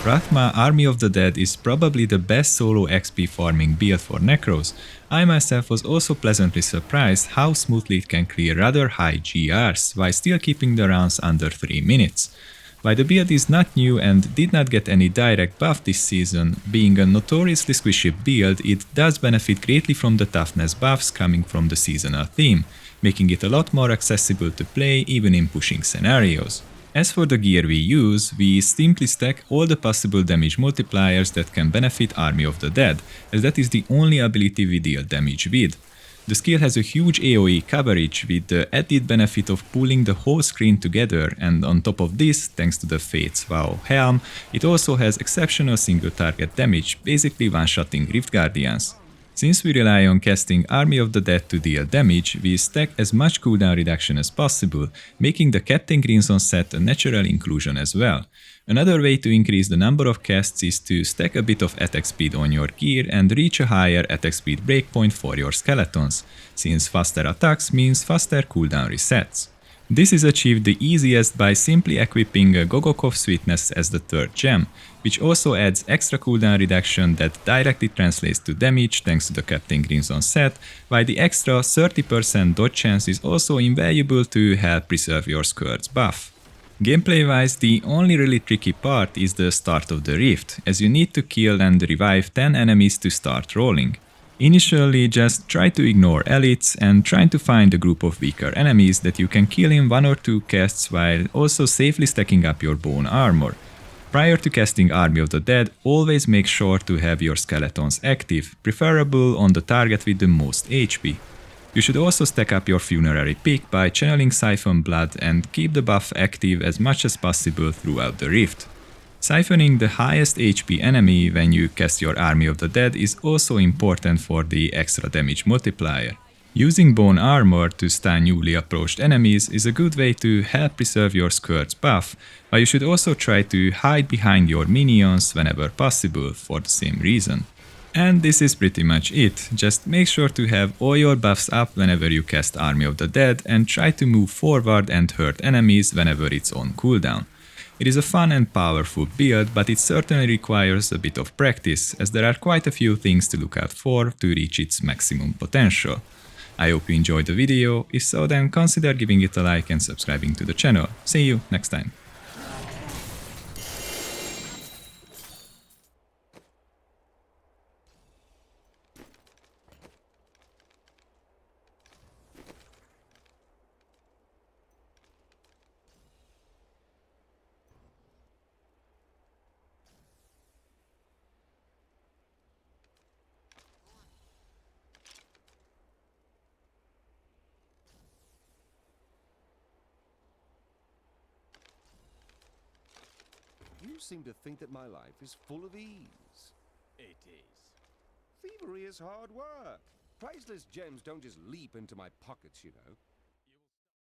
Rathma Army of the Dead is probably the best solo XP farming build for Necros. I myself was also pleasantly surprised how smoothly it can clear rather high GRs while still keeping the rounds under 3 minutes. While the build is not new and did not get any direct buff this season, being a notoriously squishy build, it does benefit greatly from the toughness buffs coming from the seasonal theme, making it a lot more accessible to play even in pushing scenarios. As for the gear we use, we simply stack all the possible damage multipliers that can benefit Army of the Dead, as that is the only ability we deal damage with. The skill has a huge AoE coverage with the added benefit of pulling the whole screen together, and on top of this, thanks to the Fate's Vow helm, it also has exceptional single target damage, basically one-shotting Rift Guardians. Since we rely on casting Army of the Dead to deal damage, we stack as much cooldown reduction as possible, making the Captain Crimson set a natural inclusion as well. Another way to increase the number of casts is to stack a bit of attack speed on your gear and reach a higher attack speed breakpoint for your skeletons, since faster attacks means faster cooldown resets. This is achieved the easiest by simply equipping a Gogokov Sweetness as the third gem, which also adds extra cooldown reduction that directly translates to damage thanks to the Captain Crimson set, while the extra 30% dodge chance is also invaluable to help preserve your Scourge buff. Gameplay wise, the only really tricky part is the start of the Rift, as you need to kill and revive 10 enemies to start rolling. Initially, just try to ignore elites and try to find a group of weaker enemies that you can kill in 1 or 2 casts while also safely stacking up your bone armor. Prior to casting Army of the Dead, always make sure to have your skeletons active, preferable on the target with the most HP. You should also stack up your funerary pick by channeling Siphon Blood and keep the buff active as much as possible throughout the Rift. Siphoning the highest HP enemy when you cast your Army of the Dead is also important for the extra damage multiplier. Using bone armor to stun newly approached enemies is a good way to help preserve your Scourge buff, but you should also try to hide behind your minions whenever possible for the same reason. And this is pretty much it, just make sure to have all your buffs up whenever you cast Army of the Dead and try to move forward and hurt enemies whenever it's on cooldown. It is a fun and powerful build, but it certainly requires a bit of practice, as there are quite a few things to look out for to reach its maximum potential. I hope you enjoyed the video, if so then consider giving it a like and subscribing to the channel. See you next time! You seem to think that my life is full of ease. It is. Thievery is hard work. Priceless gems don't just leap into my pockets, you know.